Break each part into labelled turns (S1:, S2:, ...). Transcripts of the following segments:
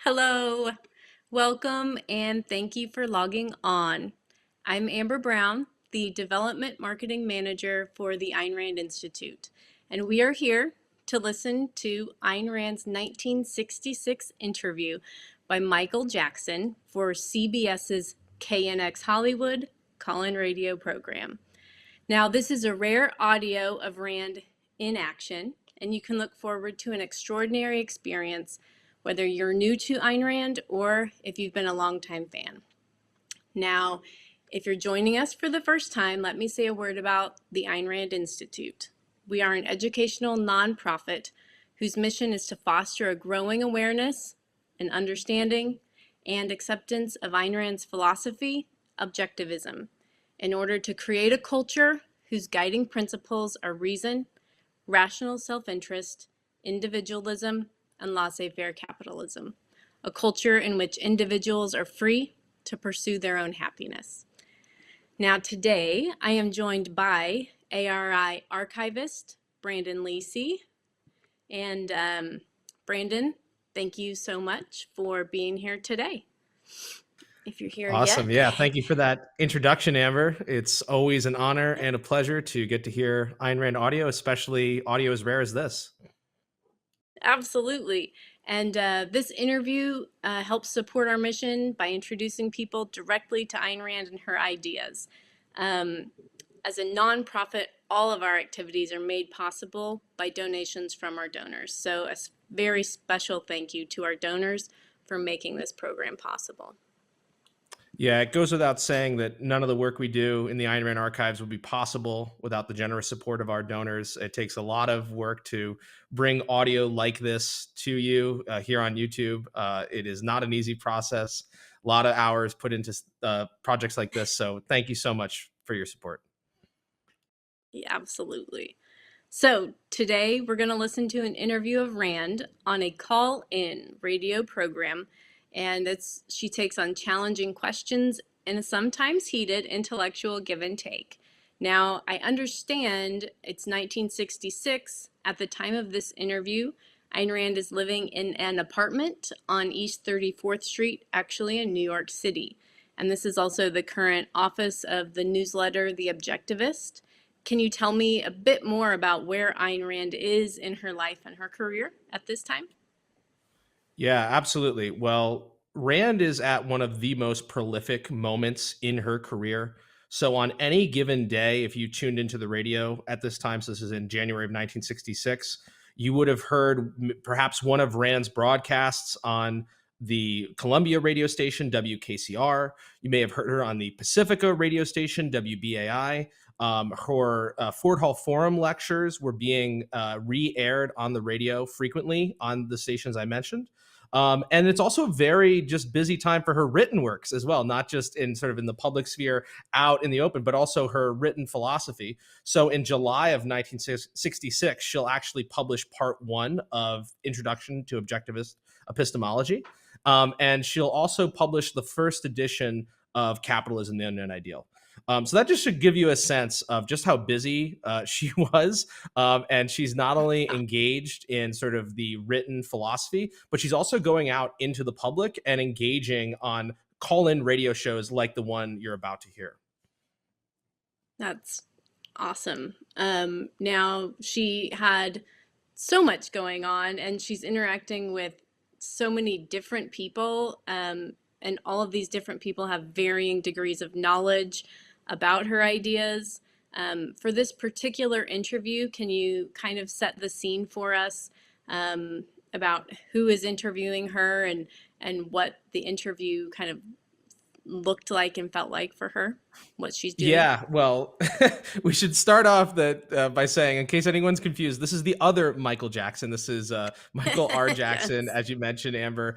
S1: Hello, welcome, and thank you for logging on. I'm Amber Brown, the Development Marketing Manager for the Ayn Rand Institute, and we are here to listen to Ayn Rand's 1966 interview by Michael Jackson for CBS's KNX Hollywood call-in radio program. Now, this is a rare audio of Rand in action, and you can look forward to an extraordinary experience whether you're new to Ayn Rand or if you've been a longtime fan. Now, if you're joining us for the first time, let me say a word about the Ayn Rand Institute. We are an educational nonprofit whose mission is to foster a growing awareness, an understanding, and acceptance of Ayn Rand's philosophy, objectivism, in order to create a culture whose guiding principles are reason, rational self-interest, individualism, and laissez-faire capitalism, a culture in which individuals are free to pursue their own happiness. Now today, I am joined by ARI archivist Brandon Lacey. And Brandon, thank you so much for being here today. If you're here
S2: Awesome.
S1: yet.
S2: Yeah. Thank you for that introduction, Amber. It's always an honor and a pleasure to get to hear Ayn Rand audio, especially audio as rare as this.
S1: Absolutely. And this interview helps support our mission by introducing people directly to Ayn Rand and her ideas. As a nonprofit, all of our activities are made possible by donations from our donors. So a very special thank you to our donors for making this program possible.
S2: Yeah, it goes without saying that none of the work we do in the Ayn Rand archives would be possible without the generous support of our donors. It takes a lot of work to bring audio like this to you here on YouTube. It is not an easy process. A lot of hours put into projects like this. So thank you so much for your support.
S1: Yeah, absolutely. So today we're going to listen to an interview of Rand on a call-in radio program, and she takes on challenging questions and a sometimes heated intellectual give and take. Now, I understand it's 1966. At the time of this interview, Ayn Rand is living in an apartment on East 34th Street, actually in New York City. And this is also the current office of the newsletter, The Objectivist. Can you tell me a bit more about where Ayn Rand is in her life and her career at this time?
S2: Yeah, absolutely. Well, Rand is at one of the most prolific moments in her career. So on any given day, if you tuned into the radio at this time, so this is in January of 1966, you would have heard perhaps one of Rand's broadcasts on the Columbia radio station, WKCR. You may have heard her on the Pacifica radio station, WBAI. Her Ford Hall Forum lectures were being re-aired on the radio frequently on the stations I mentioned. And it's also a very just busy time for her written works as well, not just in sort of in the public sphere out in the open, but also her written philosophy. So in July of 1966, she'll actually publish part 1 of Introduction to Objectivist Epistemology. And she'll also publish the first edition of Capitalism, the Unknown Ideal. So that just should give you a sense of just how busy she was. And she's not only engaged in sort of the written philosophy, but she's also going out into the public and engaging on call-in radio shows like the one you're about to hear.
S1: That's awesome. Now, she had so much going on, and she's interacting with so many different people, and all of these different people have varying degrees of knowledge about her ideas. For this particular interview, can you kind of set the scene for us about who is interviewing her and what the interview kind of looked like and felt like for her, what she's doing?
S2: Yeah, well, we should start off by saying, in case anyone's confused, this is the other Michael Jackson. This is Michael R. Jackson,
S1: Yes.
S2: as you mentioned, Amber.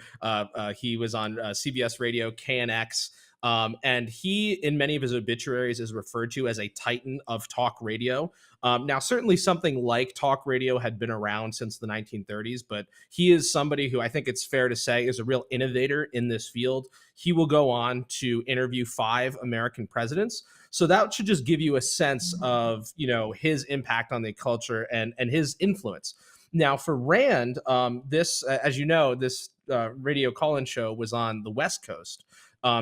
S2: He was on CBS Radio, KNX. And he, in many of his obituaries, is referred to as a titan of talk radio. Now, certainly something like talk radio had been around since the 1930s, but he is somebody who I think it's fair to say is a real innovator in this field. He will go on to interview 5 American presidents. So that should just give you a sense of, his impact on the culture and his influence. Now, for Rand, this, as you know, this radio call-in show was on the West Coast.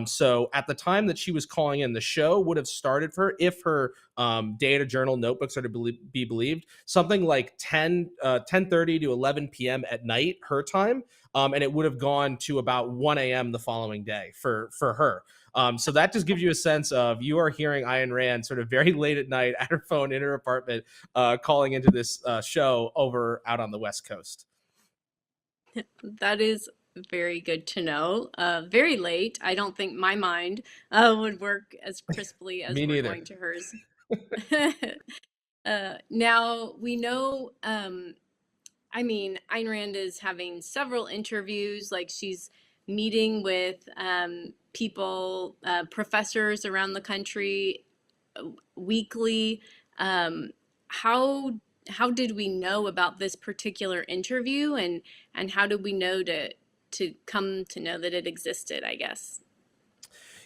S2: So at the time that she was calling in, the show would have started for her, if her data journal notebooks are to be believed, something like 10:30 to 11 p.m. at night, her time. And it would have gone to about 1 a.m. the following day for her. So that just gives you a sense of, you are hearing Ayn Rand sort of very late at night at her phone in her apartment, calling into this show over out on the West Coast.
S1: That is very good to know. Very late. I don't think my mind would work as crisply as
S2: Me
S1: we're
S2: neither.
S1: going to hers. Now we know, I mean, Ayn Rand is having several interviews, like she's meeting with people, professors around the country weekly. Um, how how did we know about this particular interview, and how did we know to come to know that it existed, I guess?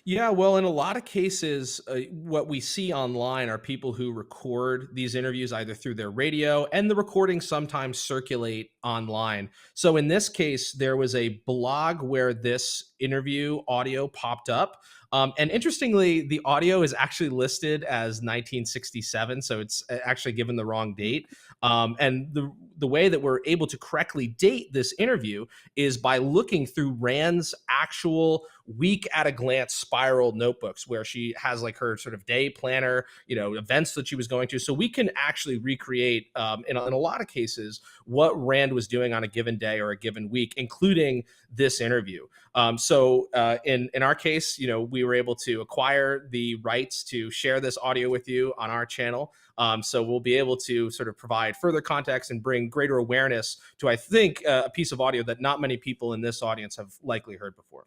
S2: Yeah, well, in a lot of cases, what we see online are people who record these interviews either through their radio, and the recordings sometimes circulate online. So in this case, there was a blog where this interview audio popped up. And interestingly, the audio is actually listed as 1967, so it's actually given the wrong date. And the way that we're able to correctly date this interview is by looking through Rand's actual week at a glance spiral notebooks, where she has like her sort of day planner, events that she was going to. So we can actually recreate, in a lot of cases, what Rand was doing on a given day or a given week, including this interview. In our case, we were able to acquire the rights to share this audio with you on our channel. So we'll be able to sort of provide further context and bring greater awareness to, I think, a piece of audio that not many people in this audience have likely heard before.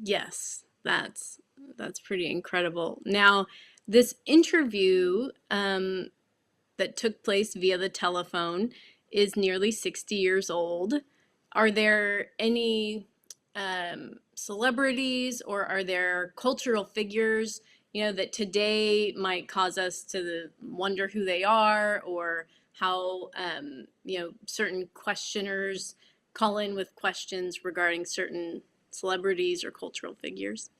S1: Yes, that's pretty incredible. Now, this interview that took place via the telephone is nearly 60 years old. Are there any celebrities, or are there cultural figures, that today might cause us to wonder who they are, or how, certain questioners call in with questions regarding certain celebrities or cultural figures?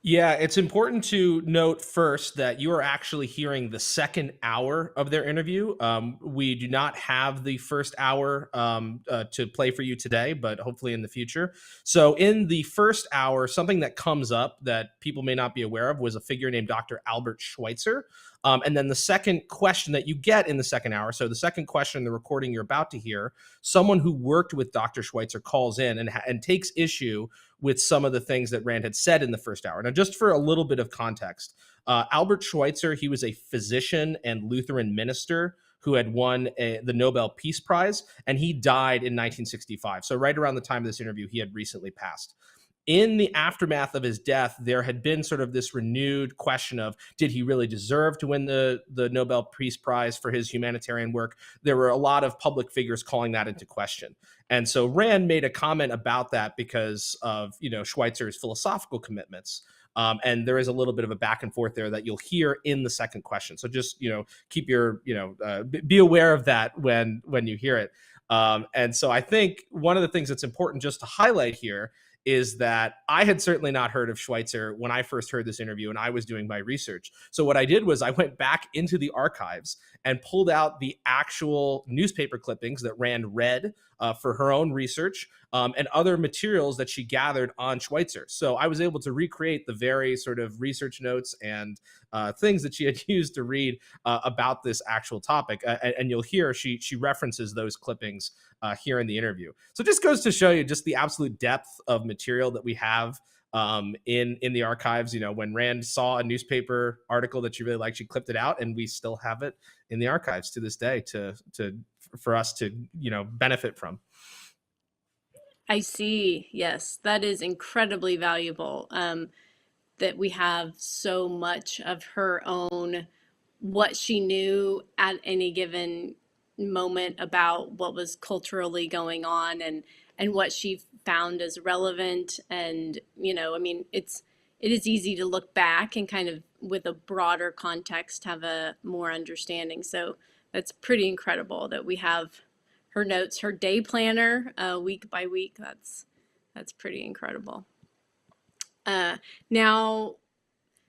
S2: Yeah, it's important to note first that you are actually hearing the second hour of their interview. We do not have the first hour to play for you today, but hopefully in the future. So, in the first hour, something that comes up that people may not be aware of was a figure named Dr. Albert Schweitzer. And then the second question that you get in the second hour, so the second question in the recording you're about to hear, someone who worked with Dr. Schweitzer calls in and takes issue with some of the things that Rand had said in the first hour. Now, just for a little bit of context, Albert Schweitzer, he was a physician and Lutheran minister who had won the Nobel Peace Prize, and he died in 1965. So right around the time of this interview, he had recently passed. In the aftermath of his death, there had been sort of this renewed question of, did he really deserve to win the Nobel Peace Prize for his humanitarian work? There were a lot of public figures calling that into question. And so Rand made a comment about that because of, Schweitzer's philosophical commitments. And there is a little bit of a back and forth there that you'll hear in the second question. So just, keep your, be aware of that when you hear it. And so I think one of the things that's important just to highlight here is that I had certainly not heard of Schweitzer when I first heard this interview and I was doing my research. So what I did was I went back into the archives and pulled out the actual newspaper clippings that Rand read for her own research, and other materials that she gathered on Schweitzer. So I was able to recreate the very sort of research notes and things that she had used to read about this actual topic. And you'll hear she references those clippings here in the interview. So it just goes to show you just the absolute depth of material that we have in the archives. When Rand saw a newspaper article that she really liked, she clipped it out, and we still have it in the archives to this day for us to benefit from.
S1: I see. Yes, that is incredibly valuable. That we have so much of her own, what she knew at any given moment about what was culturally going on, and what she found as relevant. And I mean, it is easy to look back and kind of with a broader context have a more understanding. So that's pretty incredible that we have her notes, her day planner, week by week. That's pretty incredible. Now,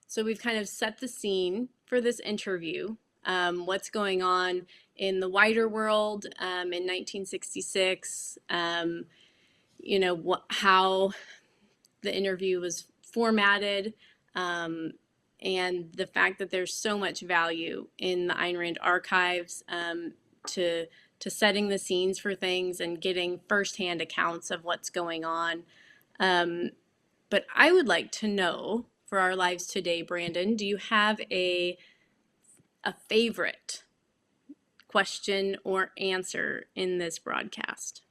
S1: so we've kind of set the scene for this interview. What's going on in the wider world in 1966? How the interview was formatted, and the fact that there's so much value in the Ayn Rand archives to setting the scenes for things and getting firsthand accounts of what's going on. But I would like to know for our lives today, Brandon, do you have a favorite question or answer in this broadcast?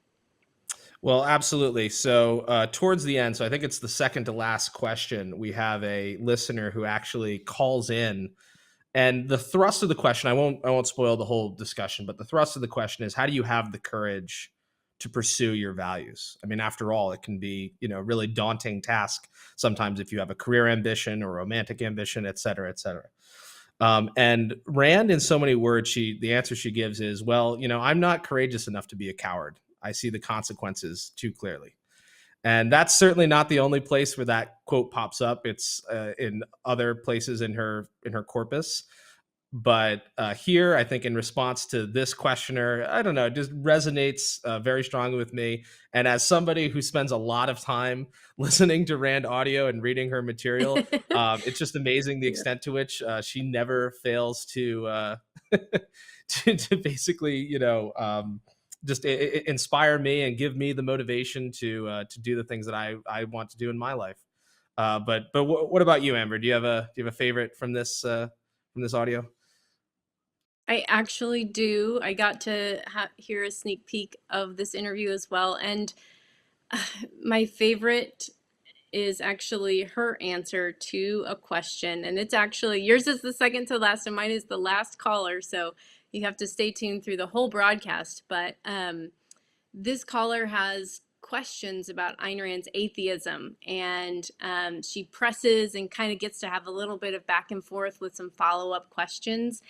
S2: Well, absolutely. So towards the end, so I think it's the second to last question, we have a listener who actually calls in. And the thrust of the question, I won't spoil the whole discussion, but the thrust of the question is, how do you have the courage to pursue your values? I mean, after all, it can be, a really daunting task sometimes if you have a career ambition or romantic ambition, et cetera, et cetera. And Rand, in so many words, the answer she gives is, well, I'm not courageous enough to be a coward. I see the consequences too clearly. And that's certainly not the only place where that quote pops up. It's in other places in her corpus. But here, I think in response to this questioner, I don't know, it just resonates very strongly with me. And as somebody who spends a lot of time listening to Rand audio and reading her material, it's just amazing the
S1: Yeah.
S2: extent to which she never fails to to basically, just inspire me and give me the motivation to do the things that I want to do in my life. But what about you, Amber? Do you have a favorite from this audio?
S1: I actually do. I got to hear a sneak peek of this interview as well. And my favorite is actually her answer to a question. And it's actually, yours is the second to last, and mine is the last caller. So you have to stay tuned through the whole broadcast. But this caller has questions about Ayn Rand's atheism, and she presses and kind of gets to have a little bit of back and forth with some follow-up questions.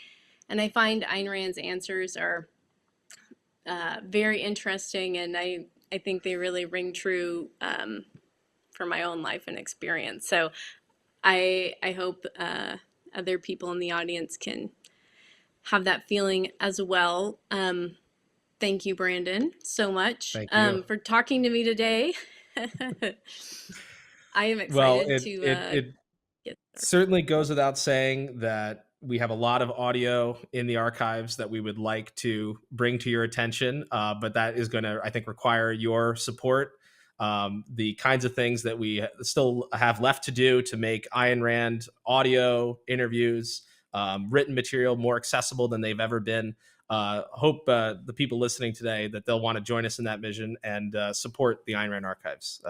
S1: And I find Ayn Rand's answers are very interesting, and I think they really ring true for my own life and experience. So I hope other people in the audience can have that feeling as well. Thank you, Brandon, so much
S2: Thank you.
S1: for talking to me today. I am
S2: Well,
S1: excited to
S2: it
S1: get started.
S2: certainly goes without saying that we have a lot of audio in the archives that we would like to bring to your attention, but that is going to, I think, require your support. The kinds of things that we still have left to do to make Ayn Rand audio interviews, written material more accessible than they've ever been. Hope the people listening today that they'll want to join us in that vision and support the Ayn Rand archives.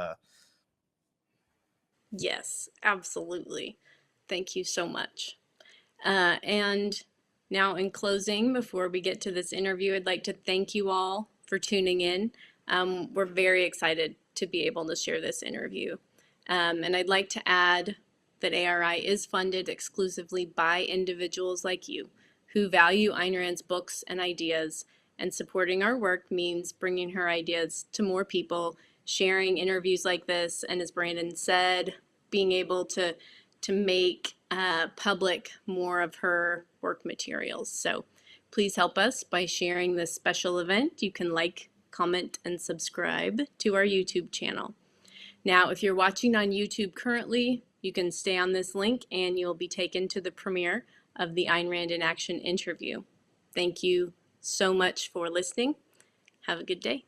S1: Yes, absolutely. Thank you so much. And now, in closing, before we get to this interview, I'd like to thank you all for tuning in. We're very excited to be able to share this interview. And I'd like to add that ARI is funded exclusively by individuals like you who value Ayn Rand's books and ideas, and supporting our work means bringing her ideas to more people, sharing interviews like this, and as Brandon said, being able to make public more of her work materials. So please help us by sharing this special event. You can like, comment, and subscribe to our YouTube channel. Now, if you're watching on YouTube currently, you can stay on this link and you'll be taken to the premiere of the Ayn Rand in Action interview. Thank you so much for listening. Have a good day.